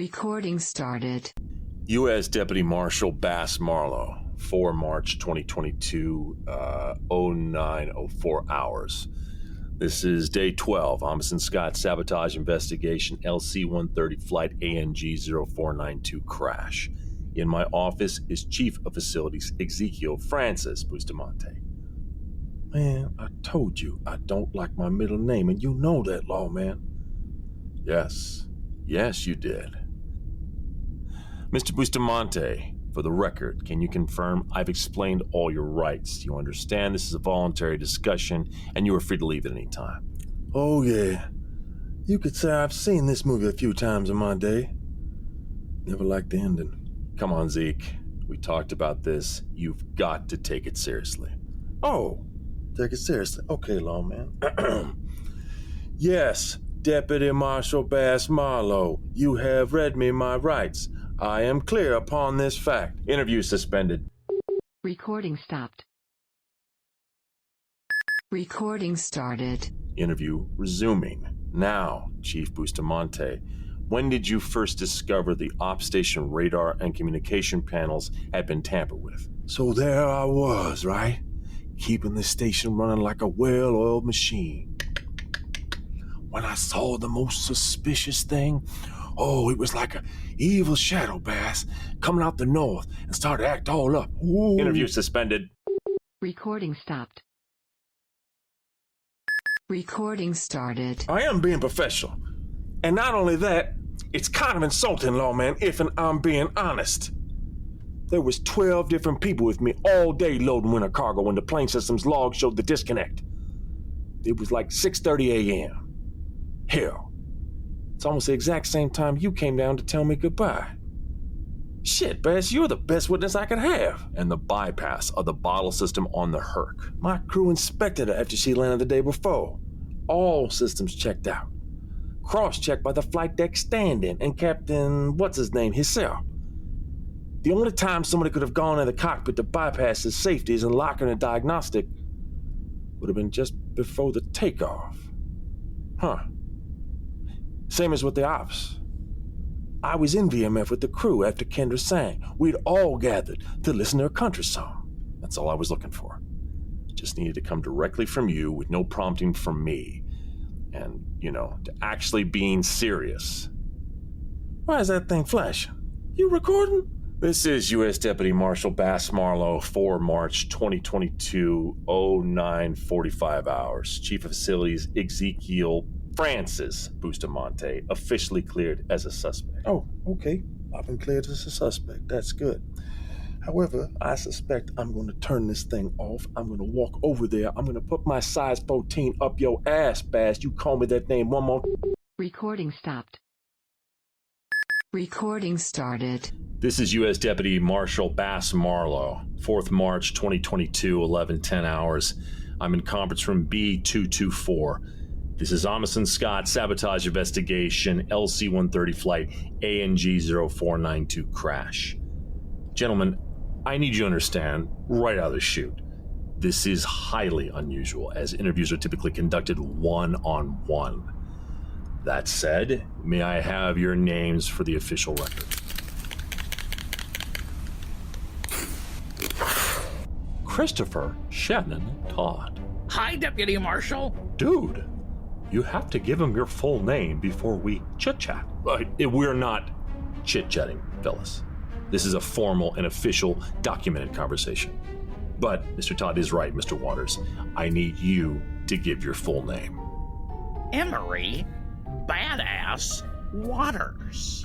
Recording started. U.S. Deputy Marshal Bass Marlowe, 4 March 2022, 09:04 hours. This is day 12, Homicide Scott sabotage investigation, LC-130 flight ANG-0492 crash. In my office is Chief of Facilities Ezekiel Francis Bustamante. Man, I told you I don't like my middle name, and you know that, lawman. Yes, you did. Mr. Bustamante, for the record, can you confirm I've explained all your rights? You understand this is a voluntary discussion, and you are free to leave at any time. Oh, yeah. You could say I've seen this movie a few times in my day. Never liked the ending. Come on, Zeke. We talked about this. You've got to take it seriously. Oh, take it seriously. Okay, lawman. Yes, Deputy Marshal Bass Marlowe, you have read me my rights. I am clear upon this fact. Interview suspended. Recording stopped. Recording started. Interview resuming. Now, Chief Bustamante, when did you first discover the op station radar and communication panels had been tampered with? So there I was, right? Keeping the station running like a well-oiled machine. When I saw the most suspicious thing, it was like an evil shadow bass coming out the north and started to act all up. Ooh. Interview suspended. Recording stopped. Recording started. I am being professional. And not only that, it's kind of insulting, lawman, if I'm being honest. There was 12 different people with me all day loading winter cargo when the plane system's log showed the disconnect. It was like 6:30 a.m. Hell, it's almost the exact same time you came down to tell me goodbye. Shit, Bass, you're the best witness I could have. And the bypass of the bottle system on the Herc. My crew inspected her after she landed the day before. All systems checked out. Cross-checked by the flight deck stand-in and Captain, what's-his-name, himself. The only time somebody could have gone in the cockpit to bypass his safeties and lock in a diagnostic would have been just before the takeoff. Huh. Same as with the ops. I was in VMF with the crew after Kendra sang. We'd all gathered to listen to her country song. That's all I was looking for. Just needed to come directly from you with no prompting from me. And, to actually being serious. Why is that thing flashing? You recording? This is U.S. Deputy Marshal Bass Marlowe, 4 March 2022, 09:45 hours. Chief of Facilities Ezekiel Francis Bustamante, officially cleared as a suspect. Oh, okay. I've been cleared as a suspect. That's good. However, I suspect I'm going to turn this thing off. I'm going to walk over there. I'm going to put my size 14 up your ass, Bass. You call me that name one more. Recording stopped. Recording started. This is U.S. Deputy Marshal Bass Marlowe, 4th March 2022, 11:10 hours. I'm in conference room B224. This is Homicide Scott sabotage investigation, LC-130 flight ANG-0492 crash. Gentlemen, I need you to understand right out of the chute. This is highly unusual, as interviews are typically conducted one-on-one. That said, may I have your names for the official record? Christopher Shannon Todd. Hi, Deputy Marshal. Dude, you have to give him your full name before we chit-chat. We're not chit-chatting, fellas. This is a formal and official documented conversation. But Mr. Todd is right, Mr. Waters. I need you to give your full name. Emery Badass Waters.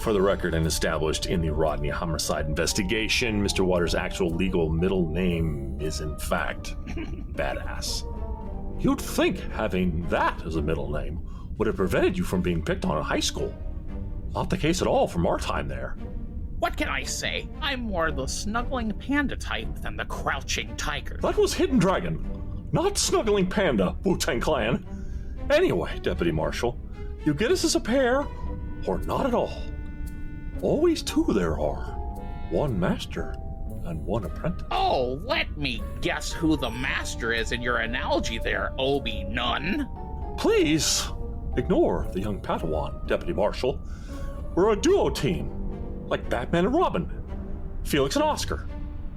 For the record, and established in the Rodney homicide investigation, Mr. Waters' actual legal middle name is in fact Badass. You'd think having that as a middle name would have prevented you from being picked on in high school. Not the case at all from our time there. What can I say? I'm more the snuggling panda type than the crouching tiger. That was Hidden Dragon, not Snuggling Panda, Wu-Tang Clan. Anyway, Deputy Marshal, you get us as a pair, or not at all. Always two there are. One master and one apprentice. Oh, let me guess who the master is in your analogy there, Obi-Nun. Please, ignore the young Padawan, Deputy Marshal. We're a duo team. Like Batman and Robin. Felix and Oscar.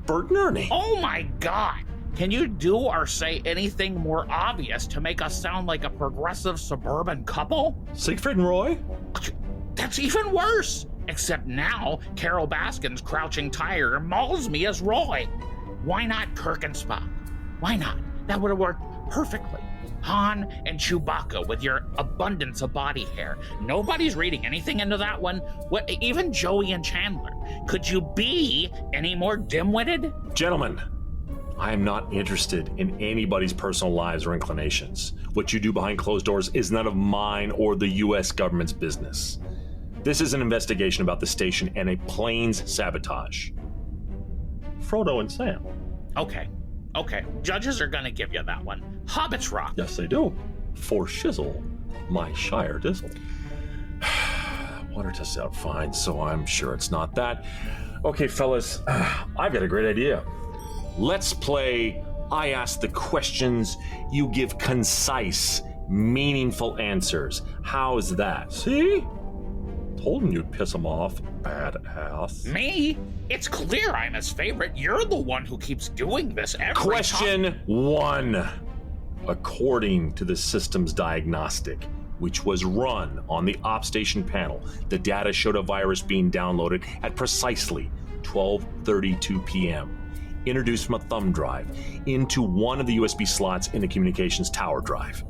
Bert and Ernie. Oh my God! Can you do or say anything more obvious to make us sound like a progressive suburban couple? Siegfried and Roy? That's even worse! Except now, Carol Baskin's Crouching Tiger mauls me as Roy. Why not Kirk and Spock? Why not? That would have worked perfectly. Han and Chewbacca with your abundance of body hair. Nobody's reading anything into that one. What? Even Joey and Chandler. Could you be any more dim-witted? Gentlemen, I am not interested in anybody's personal lives or inclinations. What you do behind closed doors is none of mine or the U.S. government's business. This is an investigation about the station and a plane's sabotage. Frodo and Sam. Okay. Judges are gonna give you that one. Hobbits rock. Yes, they do. For shizzle, my shire dizzle. Water tests out fine, so I'm sure it's not that. Okay, fellas, I've got a great idea. Let's play I ask the questions, you give concise, meaningful answers. How's that? See? Told him you'd piss him off, badass. Me? It's clear I'm his favorite. You're the one who keeps doing this every Question 1. According to the system's diagnostic, which was run on the op station panel, the data showed a virus being downloaded at precisely 12:32 p.m. introduced from a thumb drive into one of the USB slots in the communications tower drive.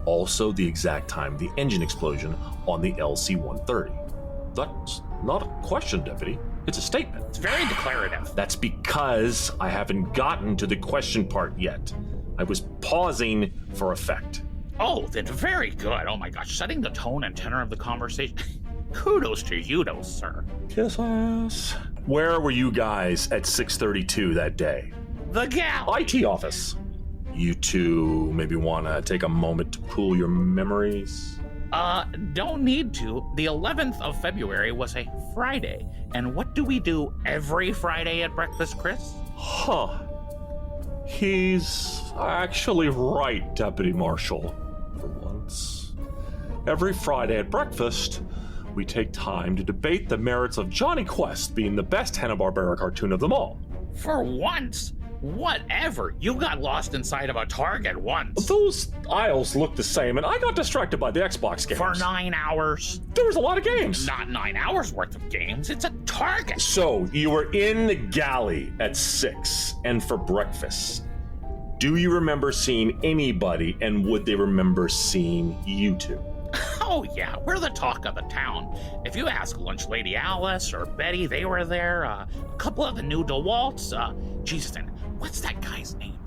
Also the exact time of the engine explosion on the LC-130. That's not a question, Deputy. It's a statement. It's very declarative. That's because I haven't gotten to the question part yet. I was pausing for effect. Oh, then very good. Oh my gosh, setting the tone and tenor of the conversation. Kudos to you, though, sir. Kiss ass. Where were you guys at 6:32 that day? The gal. IT office. You two maybe want to take a moment to pool your memories? Don't need to. The 11th of February was a Friday. And what do we do every Friday at breakfast, Chris? Huh. He's actually right, Deputy Marshal. For once. Every Friday at breakfast, we take time to debate the merits of Johnny Quest being the best Hanna-Barbera cartoon of them all. For once? Whatever. You got lost inside of a Target once. Those aisles look the same, and I got distracted by the Xbox games. For 9 hours. There was a lot of games. Not 9 hours worth of games. It's a Target. So, you were in the galley at 6, and for breakfast. Do you remember seeing anybody, and would they remember seeing you two? Oh yeah, we're the talk of the town. If you ask Lunch Lady Alice or Betty, they were there. A couple of the new DeWalt's. Jesus, and what's that guy's name?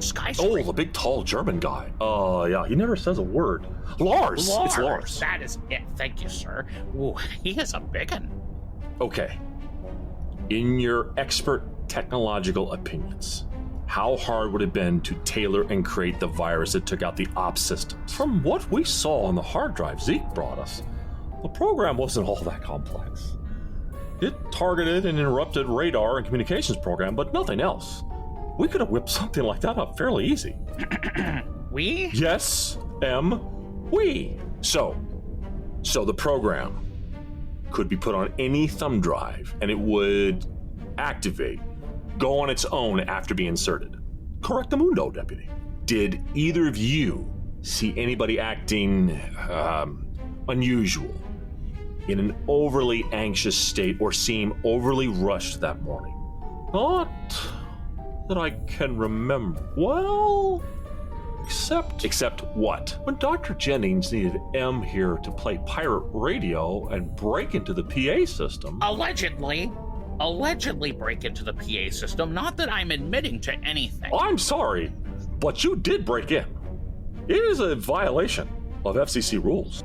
Skyscraper. Oh, the big, tall German guy. Yeah, he never says a word. Lars. It's Lars. That is it. Thank you, sir. Ooh, he is a biggin. Okay. In your expert technological opinions, how hard would it have been to tailor and create the virus that took out the ops systems? From what we saw on the hard drive Zeke brought us, the program wasn't all that complex. It targeted and interrupted radar and communications program, but nothing else. We could have whipped something like that up fairly easy. We? Yes, we. So the program could be put on any thumb drive and it would activate, go on its own after being inserted. Correctamundo, Deputy. Did either of you see anybody acting unusual, in an overly anxious state, or seem overly rushed that morning? Not that I can remember. Well, except what? When Dr. Jennings needed M here to play pirate radio and break into the PA system. Allegedly break into the PA system. Not that I'm admitting to anything. I'm sorry, but you did break in. It is a violation of FCC rules.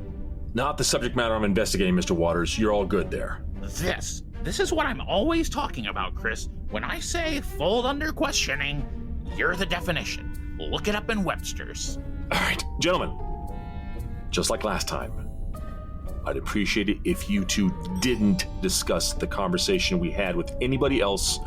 Not the subject matter I'm investigating, Mr. Waters. You're all good there. This is what I'm always talking about, Chris. When I say fold under questioning, you're the definition. Look it up in Webster's. All right, gentlemen, just like last time, I'd appreciate it if you two didn't discuss the conversation we had with anybody else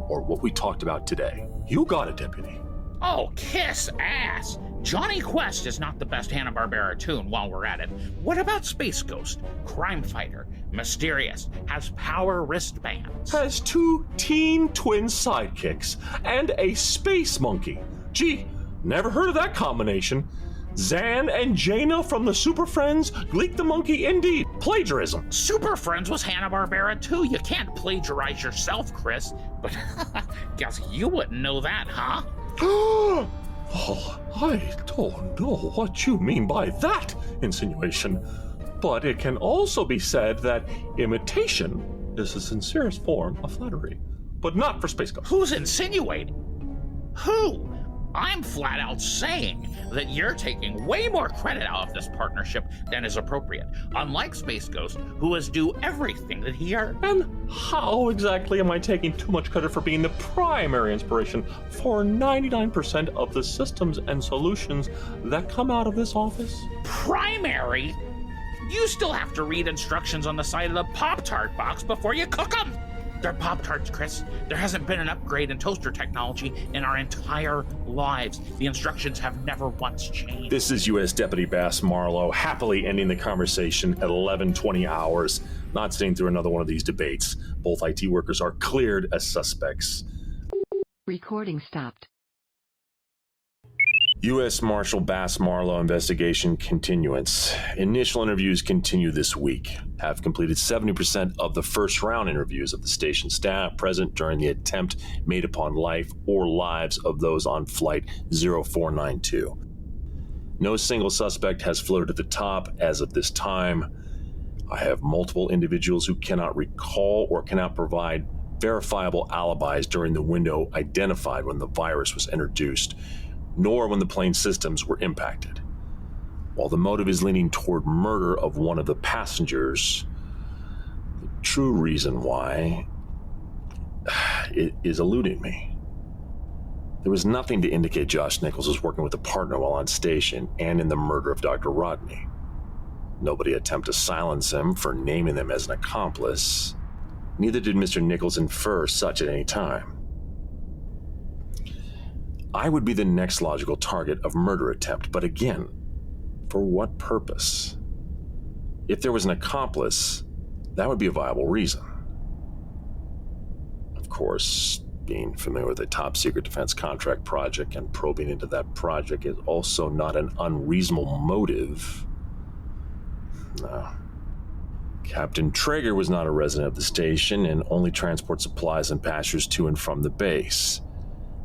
or what we talked about today. You got it, Deputy. Oh, kiss ass. Johnny Quest is not the best Hanna-Barbera tune while we're at it. What about Space Ghost? Crime fighter, mysterious, has power wristbands. Has 2 teen twin sidekicks and a space monkey. Gee, never heard of that combination. Zan and Jaina from the Super Friends, Gleek the Monkey, indeed. Plagiarism. Super Friends was Hanna-Barbera too. You can't plagiarize yourself, Chris. But guess you wouldn't know that, huh? Oh, I don't know what you mean by that insinuation. But it can also be said that imitation is the sincerest form of flattery. But not for Space Ghost. Who's insinuating? Who? I'm flat out saying that you're taking way more credit out of this partnership than is appropriate, unlike Space Ghost, who is due everything that he earned. And how exactly am I taking too much credit for being the primary inspiration for 99% of the systems and solutions that come out of this office? Primary? You still have to read instructions on the side of the Pop-Tart box before you cook them. They're Pop-Tarts, Chris. There hasn't been an upgrade in toaster technology in our entire lives. The instructions have never once changed. This is U.S. Deputy Bass Marlowe, happily ending the conversation at 11:20 hours. Not sitting through another one of these debates. Both IT workers are cleared as suspects. Recording stopped. U.S. Marshal Bass Marlowe investigation continuance. Initial interviews continue this week. Have completed 70% of the first round interviews of the station staff present during the attempt made upon life or lives of those on Flight 0492. No single suspect has floated at the top as of this time. I have multiple individuals who cannot recall or cannot provide verifiable alibis during the window identified when the virus was introduced, nor when the plane systems were impacted. While the motive is leaning toward murder of one of the passengers, the true reason why it is eluding me. There was nothing to indicate Josh Nichols was working with a partner while on station and in the murder of Dr. Rodney. Nobody attempted to silence him for naming them as an accomplice. Neither did Mr. Nichols infer such at any time. I would be the next logical target of murder attempt, but again, for what purpose? If there was an accomplice, that would be a viable reason. Of course, being familiar with a top-secret defense contract project and probing into that project is also not an unreasonable motive. No. Captain Traeger was not a resident of the station and only transports supplies and passengers to and from the base.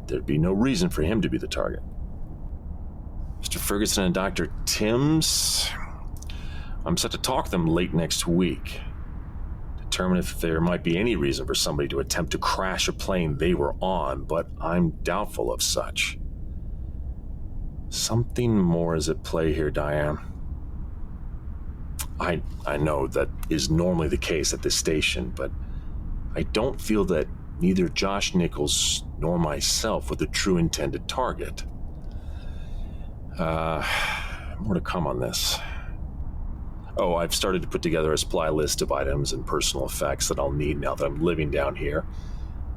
There'd be no reason for him to be the target. Mr. Ferguson and Dr. Timms, I'm set to talk to them late next week. Determine if there might be any reason for somebody to attempt to crash a plane they were on, but I'm doubtful of such. Something more is at play here, Diane. I know that is normally the case at this station, but I don't feel that neither Josh Nichols nor myself were the true intended target. More to come on this. Oh, I've started to put together a supply list of items and personal effects that I'll need now that I'm living down here.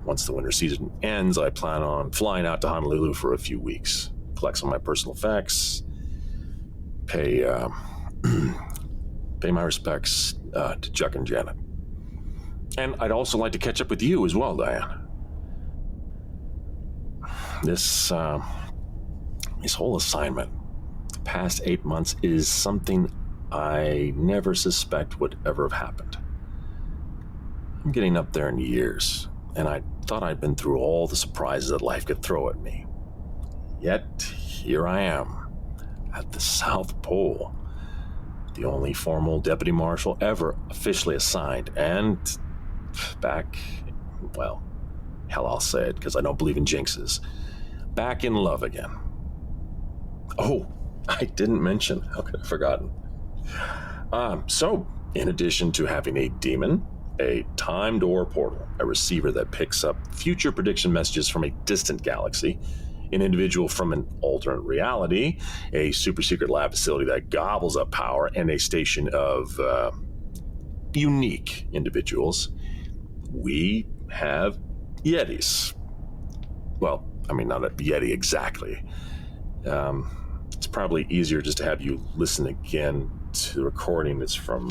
Once the winter season ends, I plan on flying out to Honolulu for a few weeks, collect some of my personal effects, pay my respects to Chuck and Janet. And I'd also like to catch up with you as well, Diane. This whole assignment, the past 8 months, is something I never suspect would ever have happened. I'm getting up there in years, and I thought I'd been through all the surprises that life could throw at me. Yet, here I am, at the South Pole, the only formal deputy marshal ever officially assigned, and back, well, hell, I'll say it, because I don't believe in jinxes, back in love again. Oh, I didn't mention, how could I have forgotten? So, in addition to having a demon, a time door portal, a receiver that picks up future prediction messages from a distant galaxy, an individual from an alternate reality, a super secret lab facility that gobbles up power, and a station of unique individuals, we have Yetis. Well, I mean, not a Yeti exactly. It's probably easier just to have you listen again to the recording. It's from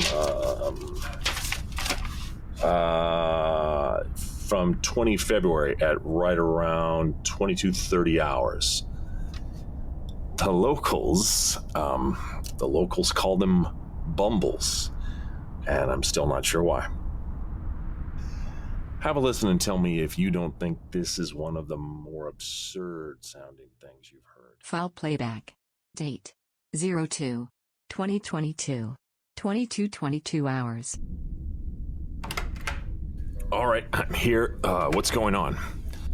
20 February at right around 22:30 hours. The locals call them bumbles, and I'm still not sure why. Have a listen and tell me if you don't think this is one of the more absurd sounding things you've heard. File playback. Date 02/2022. 22:22 hours. All right, I'm here. What's going on?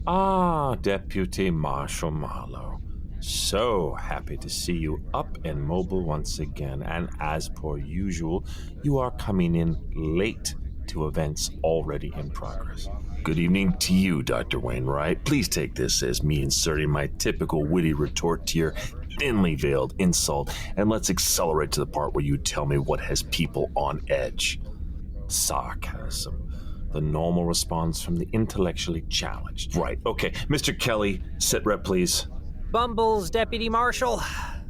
Ah, Deputy Marshal Marlowe. So happy to see you up and mobile once again. And as per usual, you are coming in late to events already in progress. Good evening to you, Dr. Wainwright. Please take this as me inserting my typical witty retort to your thinly veiled insult, and let's accelerate to the part where you tell me what has people on edge. Sarcasm. The normal response from the intellectually challenged. Right, okay. Mr. Kelly, sit rep, please. Bumbles, Deputy Marshal.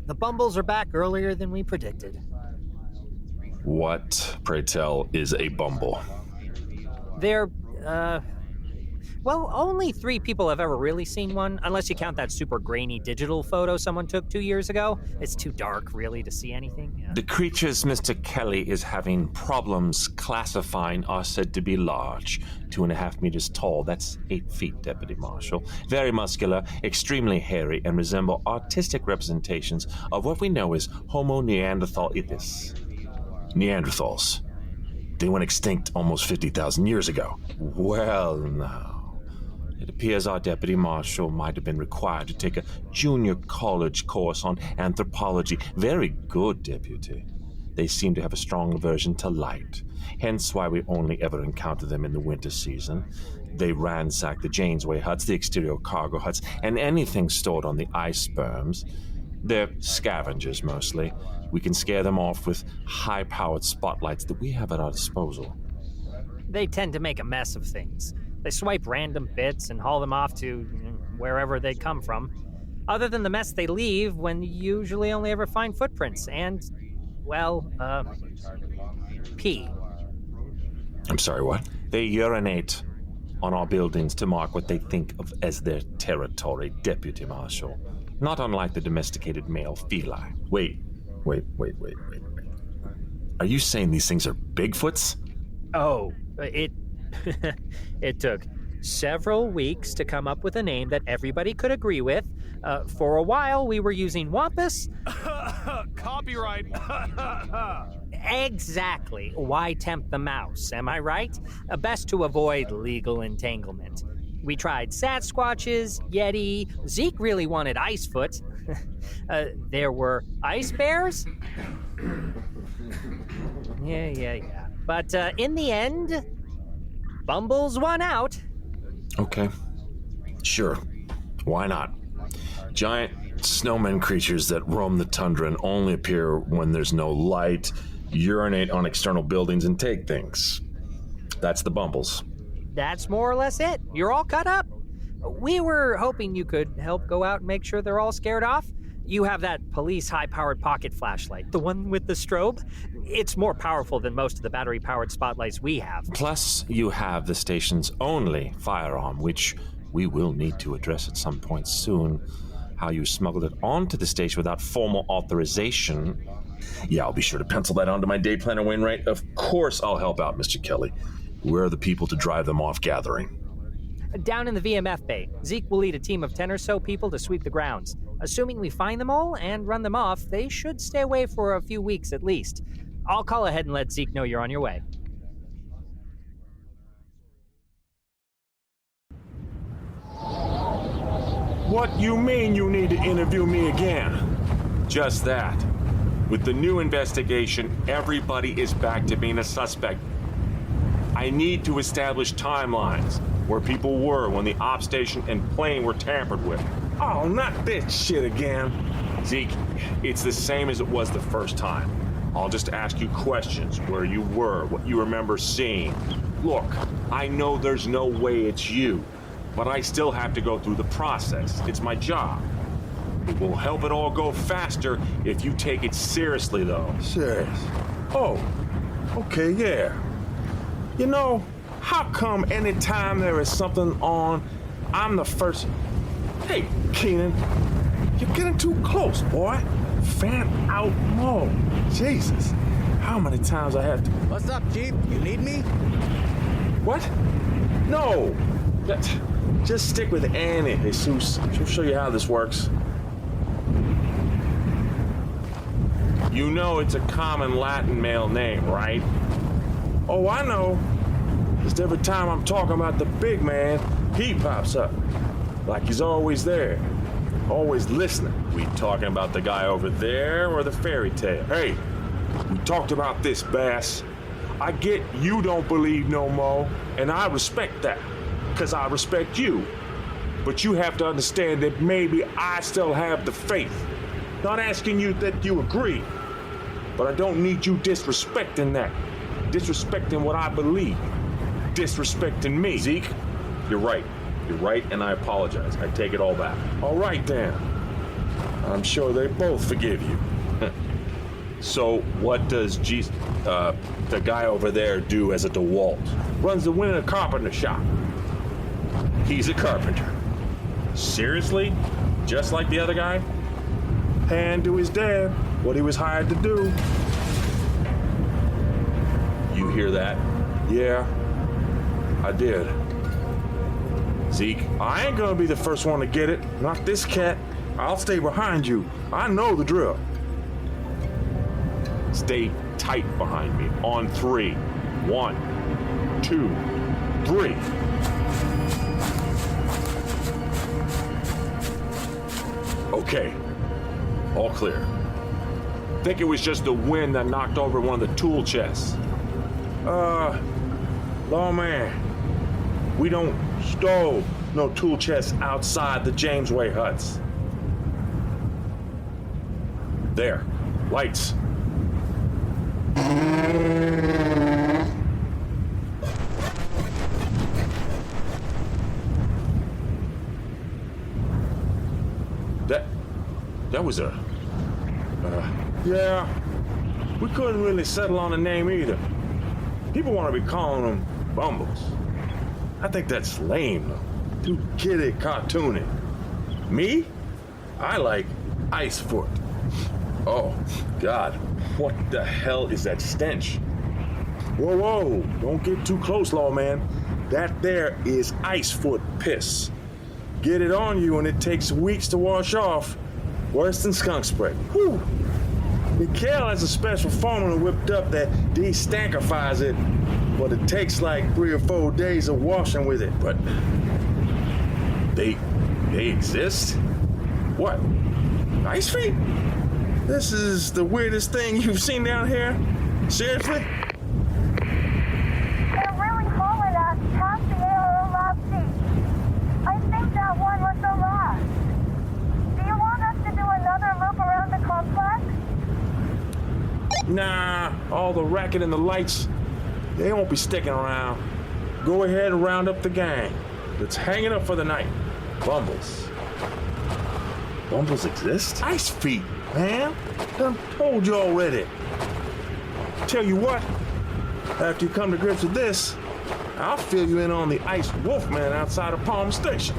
The Bumbles are back earlier than we predicted. What, pray tell, is a bumble? They're, well, only 3 people have ever really seen one, unless you count that super grainy digital photo someone took 2 years ago. It's too dark, really, to see anything. Yeah. The creatures Mr. Kelly is having problems classifying are said to be large, 2.5 meters tall. That's 8 feet, Deputy Marshal. Very muscular, extremely hairy, and resemble artistic representations of what we know as Homo neanderthalis. Neanderthals. They went extinct almost 50,000 years ago. Well, now. It appears our deputy marshal might have been required to take a junior college course on anthropology. Very good, deputy. They seem to have a strong aversion to light, hence why we only ever encounter them in the winter season. They ransack the Janesway huts, the exterior cargo huts, and anything stored on the iceberms. They're scavengers mostly. We can scare them off with high-powered spotlights that we have at our disposal. They tend to make a mess of things. They swipe random bits and haul them off to wherever they come from. Other than the mess they leave, when you usually only ever find footprints and, well, pee. I'm sorry, what? They urinate on our buildings to mark what they think of as their territory, Deputy Marshal. Not unlike the domesticated male feline. Wait. Are you saying these things are Bigfoots? Oh, it took several weeks to come up with a name that everybody could agree with. For a while, we were using Wampus. Copyright. Exactly. Why tempt the mouse, am I right? Best to avoid legal entanglement. We tried Sasquatches, Yeti. Zeke really wanted Icefoot. There were ice bears? Yeah. But in the end, Bumbles won out. Okay. Sure. Why not? Giant snowman creatures that roam the tundra and only appear when there's no light, urinate on external buildings, and take things. That's the Bumbles. That's more or less it. You're all cut up. We were hoping you could help go out and make sure they're all scared off. You have that police high-powered pocket flashlight, the one with the strobe. It's more powerful than most of the battery-powered spotlights we have. Plus, you have the station's only firearm, which we will need to address at some point soon. How you smuggled it onto the station without formal authorization. Yeah, I'll be sure to pencil that onto my day planner, Wainwright. Of course I'll help out, Mr. Kelly. Where are the people to drive them off gathering? Down in the VMF bay, Zeke will lead a team of 10 or so people to sweep the grounds. Assuming we find them all and run them off, they should stay away for a few weeks at least. I'll call ahead and let Zeke know you're on your way. What you mean you need to interview me again? Just that. With the new investigation, everybody is back to being a suspect. I need to establish timelines where people were when the op station and plane were tampered with. Oh, not this shit again. Zeke, it's the same as it was the first time. I'll just ask you questions, where you were, what you remember seeing. Look, I know there's no way it's you, but I still have to go through the process. It's my job. It will help it all go faster if you take it seriously, though. Serious? Oh, okay, yeah. You know, how come anytime there is something on, I'm the first... Hey, Keenan, you're getting too close, boy. Fan out more. Jesus, how many times I have to... What's up, Jeep? You need me? What? No. Just stick with Annie, Jesus. She'll show you how this works. You know it's a common Latin male name, right? Oh, I know. Just every time I'm talking about the big man, he pops up. Like he's always there. Always listening. We talking about the guy over there or the fairy tale? Hey, we talked about this, Bass. I get you don't believe no more, and I respect that, because I respect you. But you have to understand that maybe I still have the faith. Not asking you that you agree, but I don't need you disrespecting that. Disrespecting what I believe. Disrespecting me. Zeke, you're right. You're right, and I apologize. I take it all back. All right, then. I'm sure they both forgive you. So, what does the guy over there do as a DeWalt? Runs the winter carpenter shop. He's a carpenter. Seriously? Just like the other guy? Hand to his dad, what he was hired to do. You hear that? Yeah, I did. Zeke? I ain't gonna be the first one to get it. Not this cat. I'll stay behind you. I know the drill. Stay tight behind me. On 3. 1, 2, 3. Okay. All clear. Think it was just the wind that knocked over one of the tool chests. Lawman, we don't stow no tool chests outside the Jamesway huts. There. Lights. That was a... Yeah, we couldn't really settle on a name either. People want to be calling them Bumbles. I think that's lame, though. Too kiddie, cartoony. Me? I like Icefoot. Oh, God. What the hell is that stench? Whoa, whoa, don't get too close, lawman. That there is Icefoot piss. Get it on you and it takes weeks to wash off. Worse than skunk spray. Whew. Mikhail has a special formula whipped up that de-stankifies it, but it takes like 3 or 4 days of washing with it. But they exist? What? Ice feet? This is the weirdest thing you've seen down here? Seriously? They're really calling us past the ARO lobby. I think that one was the last. Do you want us to do another loop around the complex? Nah, all the racket and the lights, they won't be sticking around. Go ahead and round up the gang. Let's hang it up for the night. Bumbles. Bumbles exist? Ice feet, man. Done told you already. Tell you what, after you come to grips with this, I'll fill you in on the Ice Wolfman outside of Palm Station.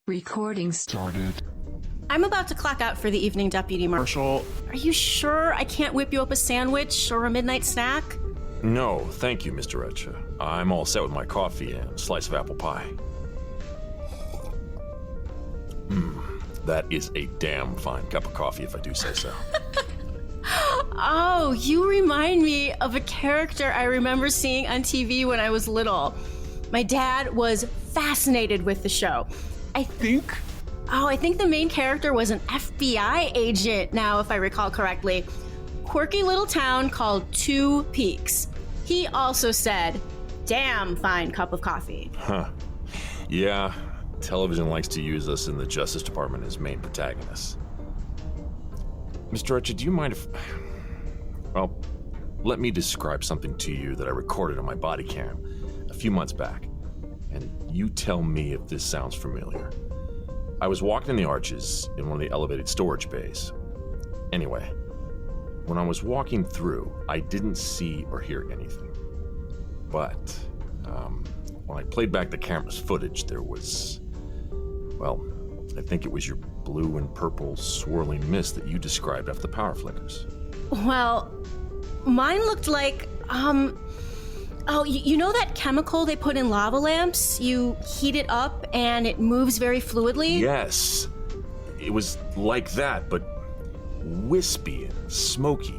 Recording started. I'm about to clock out for the evening, Deputy Marshal. Are you sure I can't whip you up a sandwich or a midnight snack? No, thank you, Mr. Etcha. I'm all set with my coffee and a slice of apple pie. That is a damn fine cup of coffee, if I do say so. Oh, you remind me of a character I remember seeing on TV when I was little. My dad was fascinated with the show. I think the main character was an FBI agent now, if I recall correctly. Quirky little town called Two Peaks. He also said, damn fine cup of coffee. Huh. Yeah, television likes to use us in the Justice Department as main protagonists. Mr. Etcha, do you mind if... Well, let me describe something to you that I recorded on my body cam a few months back, and you tell me if this sounds familiar. I was walking in the arches in one of the elevated storage bays. Anyway, when I was walking through, I didn't see or hear anything. But when I played back the camera's footage, there was, well, I think it was your blue and purple swirling mist that you described after the power flickers. Well, mine looked like, you know that chemical they put in lava lamps? You heat it up and it moves very fluidly? Yes. It was like that, but wispy and smoky.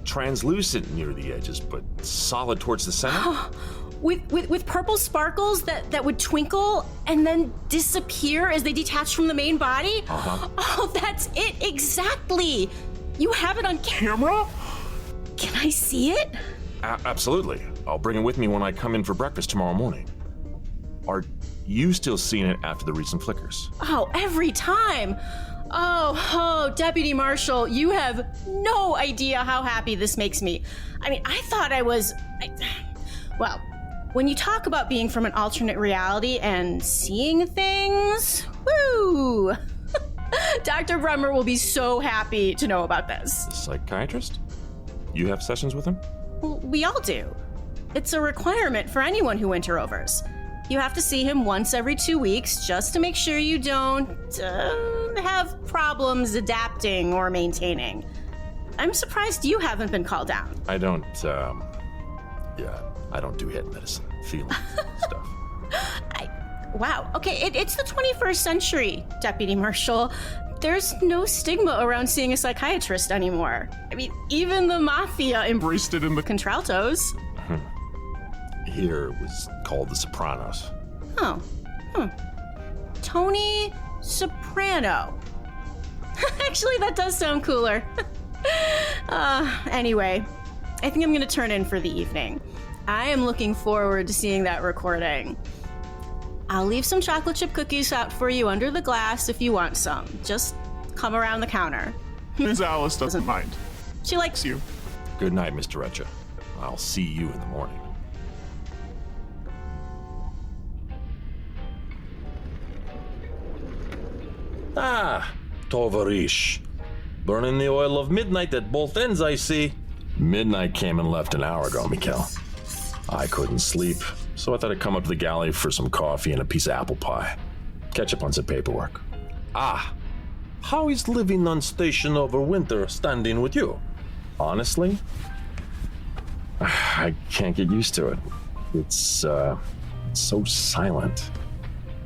Translucent near the edges, but solid towards the center. With purple sparkles that would twinkle and then disappear as they detach from the main body? Uh-huh. Oh, that's it, exactly. You have it on camera? Can I see it? Absolutely. I'll bring it with me when I come in for breakfast tomorrow morning. Are you still seeing it after the recent flickers? Oh, every time. Oh, Deputy Marshal, you have no idea how happy this makes me. I mean, I thought well, when you talk about being from an alternate reality and seeing things, woo! Dr. Brummer will be so happy to know about this. The psychiatrist? You have sessions with him? Well, we all do. It's a requirement for anyone who winterovers. You have to see him once every 2 weeks just to make sure you don't have problems adapting or maintaining. I'm surprised you haven't been called down. I don't do head medicine, feeling stuff. Wow. Okay, it's the 21st century, Deputy Marshal. There's no stigma around seeing a psychiatrist anymore. I mean, even the mafia embraced it in the Contraltos. Here it was called The Sopranos. Oh. Tony Soprano. Actually, that does sound cooler. Anyway, I think I'm going to turn in for the evening. I am looking forward to seeing that recording. I'll leave some chocolate chip cookies out for you under the glass if you want some. Just come around the counter. Miss Alice doesn't mind. She likes you. Good night, Mr. Retcha. I'll see you in the morning. Ah, Tovarish. Burning the oil of midnight at both ends, I see. Midnight came and left an hour ago, Mikkel. I couldn't sleep, so I thought I'd come up to the galley for some coffee and a piece of apple pie. Catch up on some paperwork. Ah, how is living on station over winter standing with you? Honestly, I can't get used to it. It's so silent.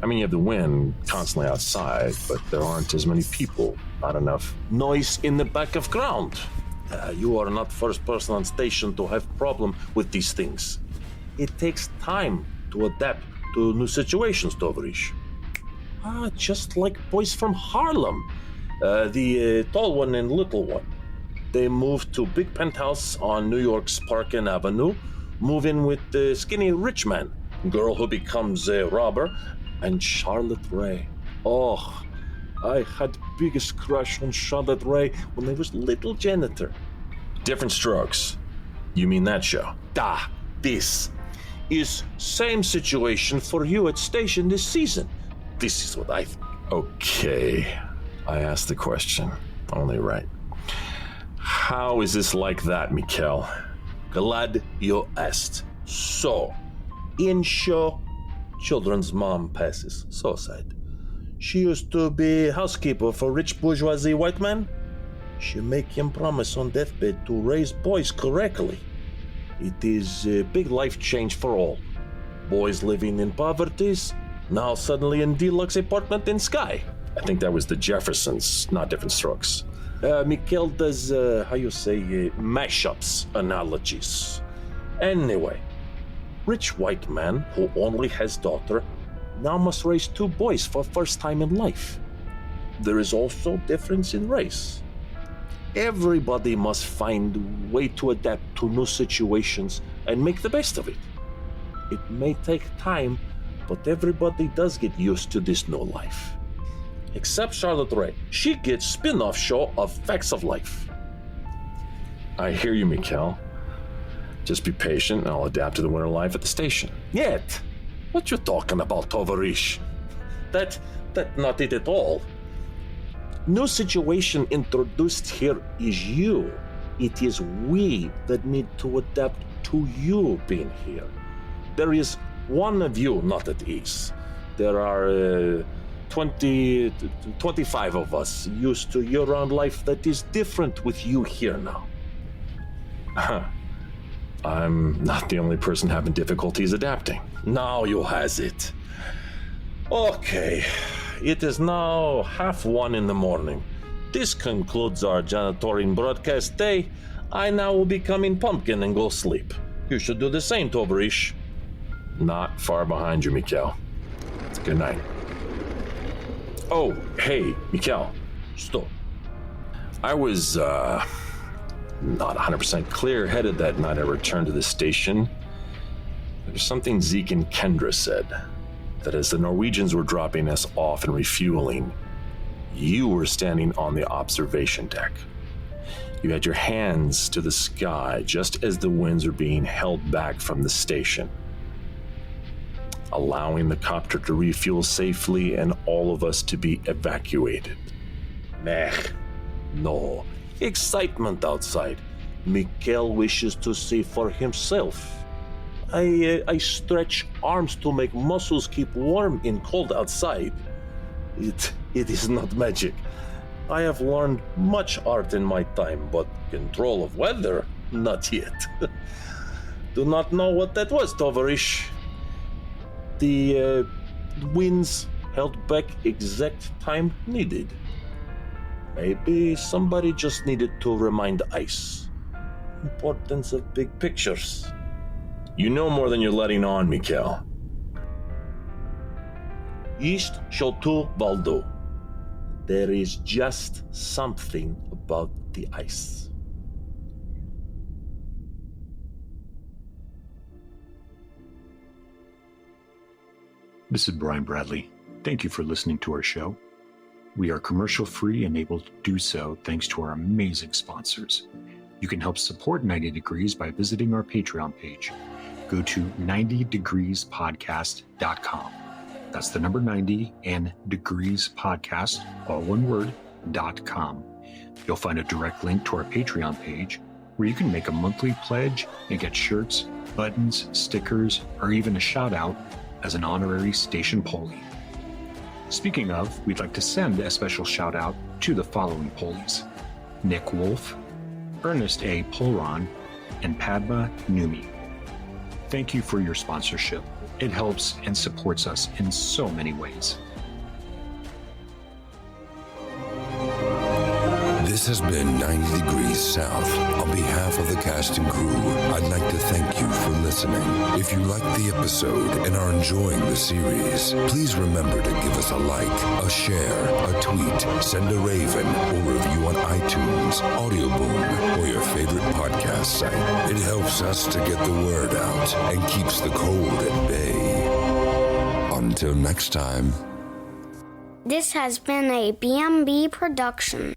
I mean, you have the wind constantly outside, but there aren't as many people, not enough Noise in the back of ground. You are not first person on station to have problem with these things. It takes time to adapt to new situations, Tovarish. Just like boys from Harlem. The tall one and little one. They moved to big penthouse on New York's Barkin Avenue, move in with the skinny rich man, girl who becomes a robber, and Charlotte Ray. Oh, I had biggest crush on Charlotte Ray when I was little janitor. different strokes. You mean that show? This is same situation for you at station this season. This is what I think. Okay, I asked the question. Only right. How is this like that, Mikkel? Glad you asked. So, in show, children's mom passes. So sad. She used to be housekeeper for rich bourgeoisie white man. She make him promise on deathbed to raise boys correctly. It is a big life change for all. Boys living in poverty, now suddenly in deluxe apartment in sky. I think that was the Jeffersons, not different strokes. Mikkel does, mashups, analogies. Anyway, rich white man who only has daughter now must raise 2 boys for first time in life. There is also difference in race. Everybody must find way to adapt to new situations and make the best of it. It may take time, but everybody does get used to this new life. Except Charlotte Ray. She gets spin-off show of Facts of Life. I hear you, Mikkel. Just be patient and I'll adapt to the winter life at the station. Yet? What you talking about, Tovarish? That not it at all. New situation introduced here is you. It is we that need to adapt to you being here. There is one of you not at ease. There are 25 of us used to year-round life that is different with you here now. I'm not the only person having difficulties adapting. Now you has it. Okay, it is now 1:30 in the morning. This concludes our janitoring broadcast day. I now will become in pumpkin and go sleep. You should do the same, Tovarish. Not far behind you, Mikhail. Good night. Oh, hey, Mikhail. Stop. I was, not 100% clear-headed that night I returned to the station. There's something Zeke and Kendra said, that as the Norwegians were dropping us off and refueling, you were standing on the observation deck. You had your hands to the sky just as the winds were being held back from the station, allowing the copter to refuel safely and all of us to be evacuated. No. Excitement outside. Mikhail wishes to see for himself. I stretch arms to make muscles keep warm in cold outside. It is not magic. I have learned much art in my time, but control of weather, not yet. Do not know what that was, Tovarish. The winds held back exact time needed. Maybe somebody just needed to remind ice. Importance of big pictures. You know more than you're letting on, Mikhail. East Chateau Valdo. There is just something about the ice. This is Brian Bradley. Thank you for listening to our show. We are commercial-free and able to do so thanks to our amazing sponsors. You can help support 90 Degrees by visiting our Patreon page. Go to 90degreespodcast.com. That's the number 90 and Degrees Podcast, all one word, .com. You'll find a direct link to our Patreon page where you can make a monthly pledge and get shirts, buttons, stickers, or even a shout out as an honorary station Polly. Speaking of, we'd like to send a special shout out to the following Polies: Nick Wolf, Ernest A. Polron, and Padma Numi. Thank you for your sponsorship. It helps and supports us in so many ways. This has been 90 Degrees South. On behalf of the cast and crew, I'd like to thank you for listening. If you liked the episode and are enjoying the series, please remember to give us a like, a share, a tweet, send a raven, or review on iTunes, Audioboom, or your favorite podcast site. It helps us to get the word out and keeps the cold at bay. Until next time. This has been a BMB Production.